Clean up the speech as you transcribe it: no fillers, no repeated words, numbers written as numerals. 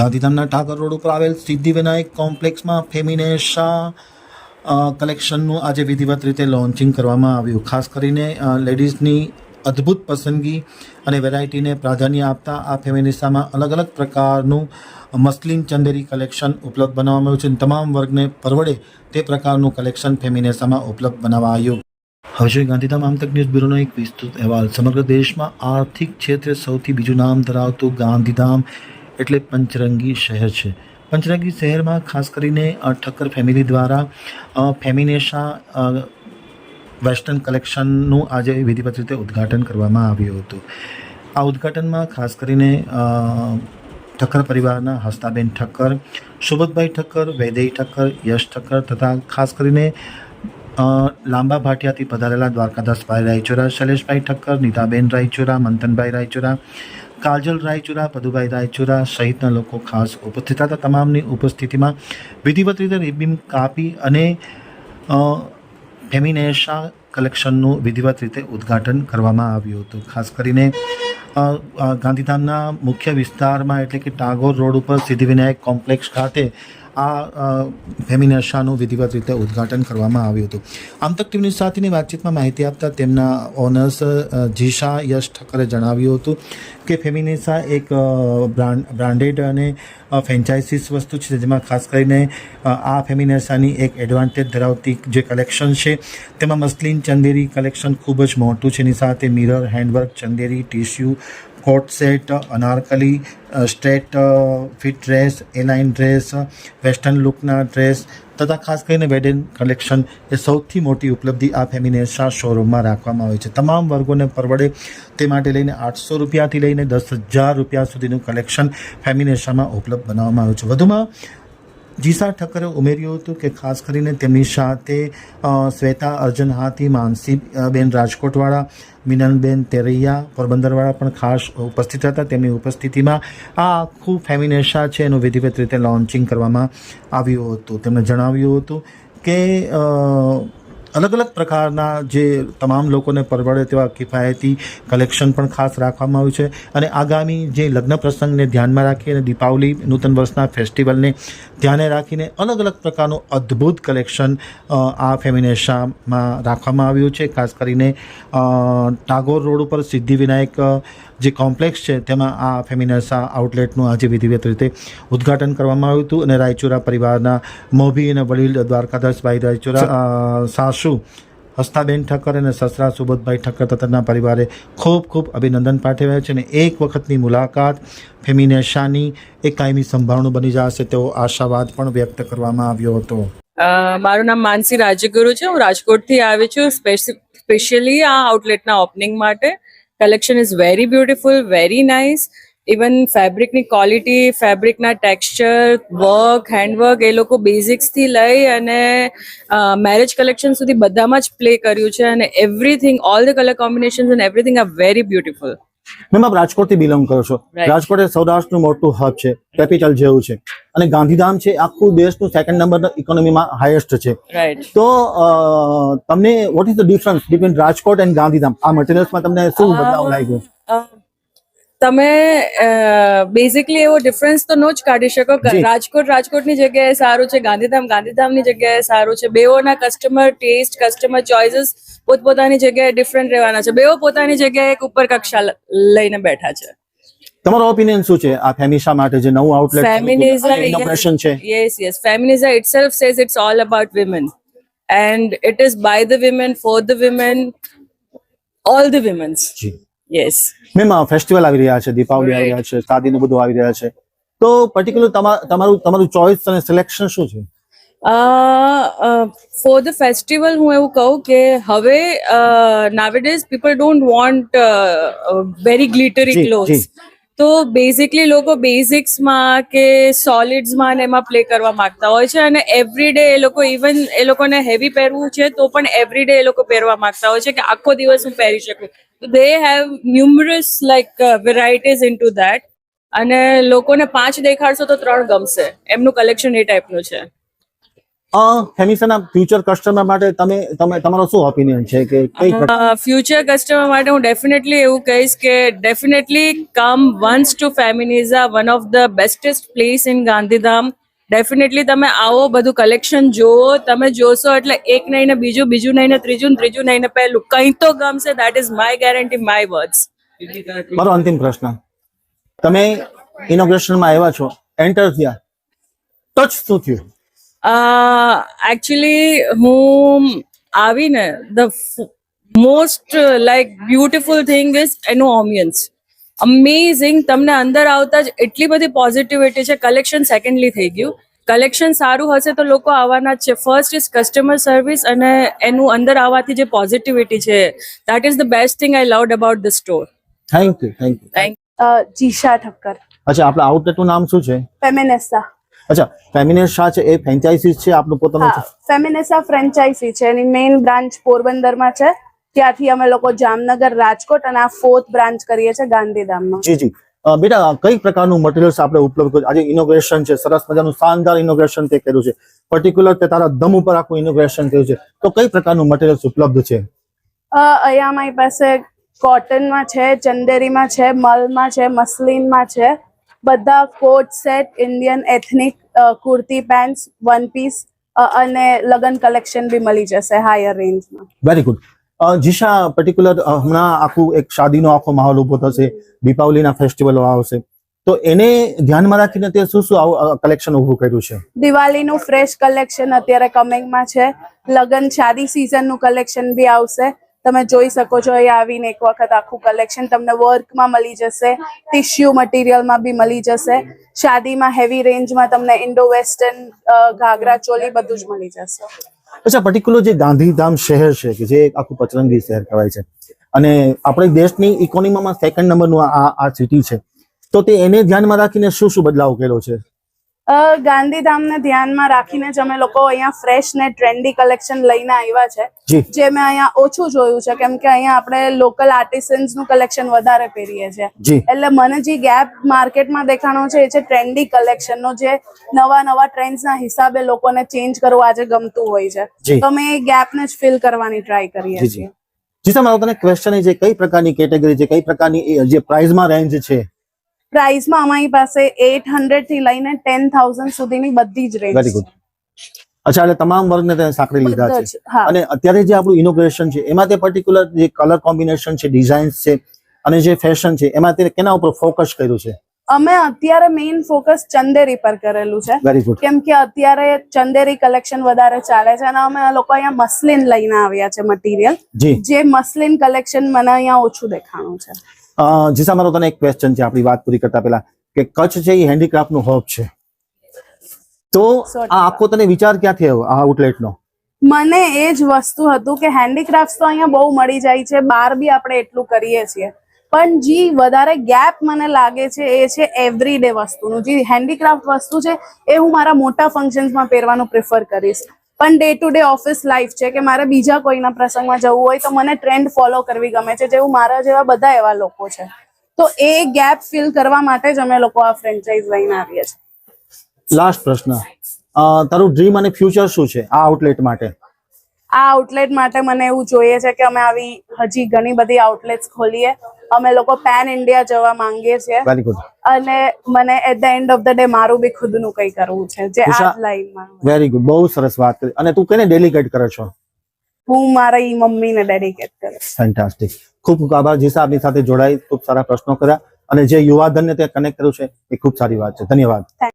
ગાંધીધામના ઠાકર રોડ ઉપર આવેલ સિદ્ધિવિનાયક કોમ્પ્લેક્સમાં ફેમિનેશા કલેક્શનનું આજે વિધિવત રીતે લોન્ચિંગ કરવામાં આવ્યું. ખાસ કરીને લેડીઝની અદ્ભુત પસંદગી અને વેરાયટીને પ્રાધાન્ય આપતા આ ફેમિનેશામાં અલગ અલગ પ્રકારનું મસ્લિન ચંદેરી કલેક્શન ઉપલબ્ધ બનાવવામાં આવ્યું છે. તમામ વર્ગને પરવડે તે પ્રકારનું કલેક્શન ફેમિનેશામાં ઉપલબ્ધ બનાવાયું. હવે છે ગાંધીધામ આમતક ન્યૂઝ બ્યુરોનો એક વિસ્તૃત અહેવાલ. સમગ્ર દેશમાં આર્થિક ક્ષેત્રે સૌથી બીજું નામ ધરાવતું ગાંધીધામ એટલે પંચરંગી શહેર છે. પંચરંગી શહેરમાં ખાસ કરીને ઠક્કર ફેમિલી દ્વારા ફેમિનેશા વેસ્ટર્ન કલેક્શનનું આજે વિધિવત રીતે ઉદ્ઘાટન કરવામાં આવ્યું હતું. આ ઉદ્ઘાટનમાં ખાસ કરીને ઠક્કર પરિવારના હસ્તાબેન ઠક્કર, સુબોધભાઈ ઠક્કર, વૈદેહી ઠક્કર, યશ ઠક્કર તથા ખાસ કરીને લાંબા ભાટિયાથી પધારેલા દ્વારકાદાસભાઈ રાયચોરા, શૈલેષભાઈ ઠક્કર, નીતાબેન રાયચોરા, મંથનભાઈ રાયચોરા, કાજલ રાયચોરા, પદુભાઈ રાયચોરા સહિતના લોકો ખાસ ઉપસ્થિત હતા. તમામની ઉપસ્થિતિમાં વિધિવત રીતે રિબિન કાપી અને ફેમિનેશા કલેક્શનનું વિધિવત રીતે ઉદ્ઘાટન કરવામાં આવ્યું હતું. ખાસ કરીને ગાંધીધામના મુખ્ય વિસ્તારમાં એટલે કે ટાગોર રોડ ઉપર સિદ્ધિવિનાયક કોમ્પ્લેક્સ ખાતે આ ફેમિનેશાનું વિધિવત રીતે ઉદ્ઘાટન કરવામાં આવ્યું હતું. આમતક ટીવીની સાથેની વાતચીતમાં માહિતી આપતા તેમના ઓનર્સ જીશા યશ ઠક્કરે જણાવ્યું હતું કે ફેમિનેશા એક બ્રાન્ડેડ અને ફ્રેન્ચાઇઝીસ વસ્તુ છે, જેમાં ખાસ કરીને આ ફેમિનેશાની એક એડવાન્ટેજ ધરાવતી જે કલેક્શન છે તેમાં મસ્લિન ચંદેરી કલેક્શન ખૂબ જ મોટું છે. એની સાથે mirror, handwork, Chanderi, tissue, coat set, Anarkali, straight fit dress, A line dress, western લુકના ડ્રેસ તથા ખાસ કરીને વેડિંગ કલેક્શન એ સૌથી મોટી ઉપલબ્ધિ આ ફેમિનેશા શોરૂમમાં રાખવામાં આવે છે. તમામ વર્ગોને પરવડે તે માટે લઈને 800 રૂપિયાથી લઈને 10,000 રૂપિયા સુધીનું કલેક્શન ફેમિનેશામાં ઉપલબ્ધ બનાવવામાં આવ્યું છે. વધુમાં જીશા ઠક્કરે ઉમેર્યું હતું કે ખાસ કરીને તેમની સાથે શ્વેતા અર્જન હાથી, માનસીબેન રાજકોટવાળા, મિનનબેન તેરૈયા પોરબંદરવાળા પણ ખાસ ઉપસ્થિત હતા. તેમની ઉપસ્થિતિમાં આ આખું ફેમિનેશા છે એનું વિધિવત રીતે લોન્ચિંગ કરવામાં આવ્યું હતું. તેમણે જણાવ્યું હતું કે અલગ અલગ પ્રકારના જે તમામ લોકોને પરવડે તેવા કિફાયતી કલેક્શન પણ ખાસ રાખવામાં આવ્યું છે અને આગામી જે લગ્ન પ્રસંગને ધ્યાનમાં રાખી અને દીપાવલી નૂતન વર્ષના ફેસ્ટિવલને ધ્યાને રાખીને અલગ અલગ પ્રકારનું અદ્ભુત કલેક્શન આ ફેમિનેશામાં રાખવામાં આવ્યું છે. ખાસ કરીને ટાગોર રોડ ઉપર સિદ્ધિવિનાયક જે કોમ્પ્લેક્સ છે તેમાં આ ફેમિનેશા આઉટલેટનું આજે વિધિવત રીતે ઉદ્ઘાટન કરવામાં આવ્યું હતું અને રાયચોરા પરિવારના મોભી અને વડીલ દ્વારકાદાસભાઈ રાયચોરા, સાસુ હસ્તાબેન ઠક્કર અને સસરા સુબોધભાઈ ઠક્કર તથાના પરિવારે ખૂબ ખૂબ અભિનંદન પાઠવ્યા છે અને એક વખતની મુલાકાત ફેમિનેશાની એક કાયમી સંભાવનું બની જશે તેવો આશાવાદ પણ વ્યક્ત કરવામાં આવ્યો હતો. મારું નામ માનસી રાજગુરુ છે. હું રાજકોટથી આવી છું સ્પેશિયલી આ આઉટલેટના ઓપનિંગ માટે. Collection is very beautiful, very nice. Even ફેબ્રિકની ક્વોલિટી, ફેબ્રિકના ટેક્સચર, વર્ક, હેન્ડવર્ક એ લોકો બેઝિક્સથી લઈ અને મેરેજ કલેક્શન સુધી બધામાં જ પ્લે કર્યું છે અને everything, all the colour combinations and everything are very beautiful. Ma'am આપ રાજકોટથી બિલોંગ કરો છો. રાજકોટ એ સૌરાષ્ટ્રનું મોટું હબ છે, કેપિટલ જેવું છે અને ગાંધીધામ છે આખું દેશનું સેકન્ડ નંબરના ઇકોનોમીમાં હાઈએસ્ટ છે. તો તમને what is the difference between Rajkot and Gandhidham? આ મટીરિયલ્સમાં તમને શું બદલાવ લાગ્યો? તમે બેઝિકલી એવો ડિફરન્સ તો ન જ કાઢી શકો. રાજકોટની જગ્યાએ સારું છે, ગાંધીધામની જગ્યાએ સારું છે. બેઓના કસ્ટમર ટેસ્ટ, કસ્ટમર ચોઇસીસ પોતપોતાની જગ્યાએ ડિફરન્ટ રહેવાના છે. બેઓ પોતાની જગ્યાએ એક ઉપર કક્ષા લઈને બેઠા છે. તમારો ઓપિનિયન શું છે આ ફેમિનેશા માટે જે નવું આઉટલેટ ઇનોગ્રેશન છે? Yes, Feminesha itself says it's all about women and it is by the women, for the women, all the women's. જી યસ મેમ ફેસ્ટિવલ આવી રહ્યા છે, દીપાવલી આવી રહ્યા છે, શાદીનું બધું આવી રહ્યા છે, તો પર્ટિક્યુલર તમારું ચોઇસ અને સિલેક્શન શું છે? ફોર ધ ફેસ્ટિવલ હું એવું કહું કે હવે nowadays people don't want very glittery clothes. તો બેઝિકલી લોકો બેઝિક્સમાં કે સોલિડ્સમાં ને એમાં પ્લે કરવા માંગતા હોય છે અને એવરીડે એ લોકો, ઇવન એ લોકોને હેવી પહેરવું છે તો પણ એવરીડે એ લોકો પહેરવા માંગતા હોય છે કે આખો દિવસ હું પહેરી શકું. તો they have ન્યુમરસ like varieties in two that અને લોકોને 5 દેખાડશો તો 3 ગમશે. એમનું કલેક્શન એ ટાઈપનું છે. ફેમિસના ફ્યુચર કસ્ટમર માટે તમે તમારો શું ઓપિનિયન છે કે કઈ ફ્યુચર કસ્ટમર માટે હું ડેફિનેટલી એવું કહીશ કે definitely come once to Feminesha, one of the bestest place in Gandhidham. Definitely તમે આવો, બધું કલેક્શન જુઓ, તમે જોશો એટલે એક નહીં ને બીજું, બીજું નહીં ને ત્રીજું, ત્રીજું નહીં ને પહેલું, કંઈ તો ગમશે. That is my guarantee, my words. મારો અંતિમ પ્રશ્ન, તમે ઇનોગ્રેશનમાં આવ્યા છો, એન્ટર થયા, ટચ શું થયું? એકચ્યુઅલી હું આવીને the most like beautiful thing is એનું ઓમિયન્સ અમેઝિંગ. તમને અંદર આવતા જ એટલી બધી પોઝિટિવિટી છે. કલેક્શન સેકન્ડલી થઈ ગયું. કલેક્શન સારું હશે તો લોકો આવવાના જ છે. ફર્સ્ટ ઇઝ કસ્ટમર સર્વિસ અને એનું અંદર આવવાથી જે પોઝિટિવિટી છે, that is the best thing I loved about the store. Thank you. Jisha Thakkar. અચ્છા, આપણા આઉટલેટનું નામ શું છે? ફેમિનેસા. અચ્છા, ફેમિનેસા છે એ ફ્રેન્ચાઇઝી છે આપનું પોતાનું છે? ફેમિનેસા ફ્રેન્ચાઇઝી છે. એની મેઇન બ્રાન્ચ પોરબંદરમાં છે. ત્યાંથી અમે લોકો જામનગર, રાજકોટ અને આ 4th બ્રાન્ચ કરીએ છીએ ગાંધીધામમાં. જી. બેટા, કઈ પ્રકારનું મટીરિયલ્સ આપણે ઉપલબ્ધ કર્યું? આજે ઇનોગ્રેશન છે, સરસ મજાનું શાનદાર ઇનોગ્રેશન તે કર્યું છે, પર્ટિક્યુલર તે તારા દમ ઉપર આખું ઇનોગ્રેશન કર્યું છે, તો કઈ પ્રકારનું મટીરિયલ્સ ઉપલબ્ધ છે? અહીંયા અમારી પાસે કોટનમાં છે, ચંદેરીમાં છે, મલમાં છે, મસલિનમાં છે. બધા coat set, Indian ethnic, kurti pants, one piece અને લગન કલેક્શન બી મળી જશે હાયર રેન્જમાં. Very good. જીશા, પર્ટિક્યુલર હમણાં આખું એક શાદીનો આખો માહોલ ઉભો થશે, દીપાવલીના ફેસ્ટિવલો આવશે, તો એને ધ્યાનમાં રાખીને તે શું કલેક્શન ઉભું કર્યું છે? દિવાળીનું ફ્રેશ કલેક્શન અત્યારે કમિંગમાં છે. લગન શાદી સિઝનનું કલેક્શન બી આવશે. તમે જોઈ શકો છો, અહીં આવીને એક વખત આખું કલેક્શન તમને વર્કમાં મળી જશે, ટિશ્યુ મટીરિયલમાં બી મળી જશે. શાદીમાં હેવી રેન્જમાં તમને ઇન્ડો વેસ્ટર્ન ઘાઘરા ચોલી બધું જ મળી જશે. અચ્છા, પર્ટિક્યુલર જે ગાંધીધામ શહેર છે કે જે આખું પચરંગી શહેર કહેવાય છે અને આપણે દેશની ઇકોનોમીમાં 2nd નંબરનું આ સિટી છે, તો તે એને ધ્યાનમાં રાખીને શું શું બદલાવ કર્યો છે? ગાંધીધામને ધ્યાનમાં રાખીને જ અમે લોકો અહીંયા ફ્રેશ ને ટ્રેન્ડી કલેક્શન લઈને આવ્યા છે. જે મેં અહીંયા ઓછું જોયું છે, કેમ કે અહીંયા આપણે લોકલ આર્ટિસન્સ નું કલેક્શન વધારે પહેરીએ છીએ. એટલે મને જે ગેપ માર્કેટમાં દેખાણો છે એ છે ટ્રેન્ડી કલેક્શન નો, જે નવા ટ્રેન્ડ્સ ના હિસાબે લોકોને ચેન્જ કરવું આજે ગમતું હોય છે. તો અમે એ ગેપ ને જ ફિલ કરવાની ટ્રાય કરીએ છીએ. જી સર, મારો તને ક્વેશ્ચન એ છે, કઈ પ્રકારની કેટેગરી છે, કઈ પ્રકારની જે પ્રાઇસમાં રેન્જ છે? પ્રાઇસમાં અમારી પાસે 800 થી લઈને 10,000 સુધીની બધી જ રેન્જ. Very good. અચ્છા, એટલે તમામ વર્ગને તેને સાંકળી લીધા છે. અને અત્યારે જે આપણું ઇનોગ્રેશન છે એમાં તે પર્ટિક્યુલર જે કલર કોમ્બિનેશન છે, ડિઝાઇન્સ છે અને જે ફેશન છે, એમાં તે કેના ઉપર ફોકસ કર્યું છે? અમે અત્યારે મેઇન ફોકસ ચંદેરી પર કરેલું છે. Very good. કેમ કે અત્યારે ચંદેરી કલેક્શન વધારે ચાલે છે અને અમે લોકો અહીંયા મસલિન લઈને આવ્યા છે મટીરિયલ. જે મસલિન કલેક્શન મને અહીંયા ઓછું દેખાણું છે. જીસા, મારો તને એક ક્વેશ્ચન છે આપણી વાત પૂરી કરતા પહેલા, કે કચ્છ છે એ હેન્ડીક્રાફ્ટ નું હબ છે, તો આ આખો તને વિચાર ક્યાંથી આવ્યો આ આઉટલેટ નો? મને એ જ વસ્તુ હતું કે હેન્ડીક્રાફ્ટ તો અહીંયા બહુ મળી જાય છે, બહાર બી આપણે એટલું કરીએ છીએ, પણ જે વધારે ગેપ મને લાગે છે એ છે એવરીડે વસ્તુનું. જે હેન્ડીક્રાફ્ટ વસ્તુ છે એ હું મારા મોટા ફંક્શન્સમાં પહેરવાનું પ્રિફર કરીશ, પણ day to day office life છે કે મારે બીજા કોઈના પ્રસંગમાં જવું હોય તો મને ટ્રેન્ડ ફોલો કરવી ગમે છે, જેવું મારા જેવા બધા એવા લોકો છે. તો એ ગેપ ફિલ કરવા માટે જ અમે લોકો આ ફ્રેન્ચાઇઝ લઈને આવીએ છીએ. લાસ્ટ પ્રશ્ન, તારું ડ્રીમ અને ફ્યુચર શું છે આ આઉટલેટ માટે? આ આઉટલેટ માટે મને એવું જોઈએ છે કે અમે આવી હજી ઘણી બધી આઉટલેટ્સ ખોલીએ. અમે લોકો પેન ઇન્ડિયા જવા માંગીએ છીએ. Very good. અને મને at the end of the day મારું બી ખુદનું કંઈ કરવું છે, જે આ લાઈનમાં. વેરી ગુડ, બહુ સરસ વાત કરી. અને તું કેને ડેડિકેટ કરે છો? હું મારી મમ્મીને ડેડિકેટ કરું. ફેન્ટાસ્ટિક. ખૂબ ખૂબ આભાર જીસા, આપની સાથે જોડાઈ, ખૂબ સારા પ્રશ્નો કર્યા અને જે યુવાધનને તે કનેક્ટ કર્યું છે એ ખૂબ સારી વાત છે. ધન્યવાદ.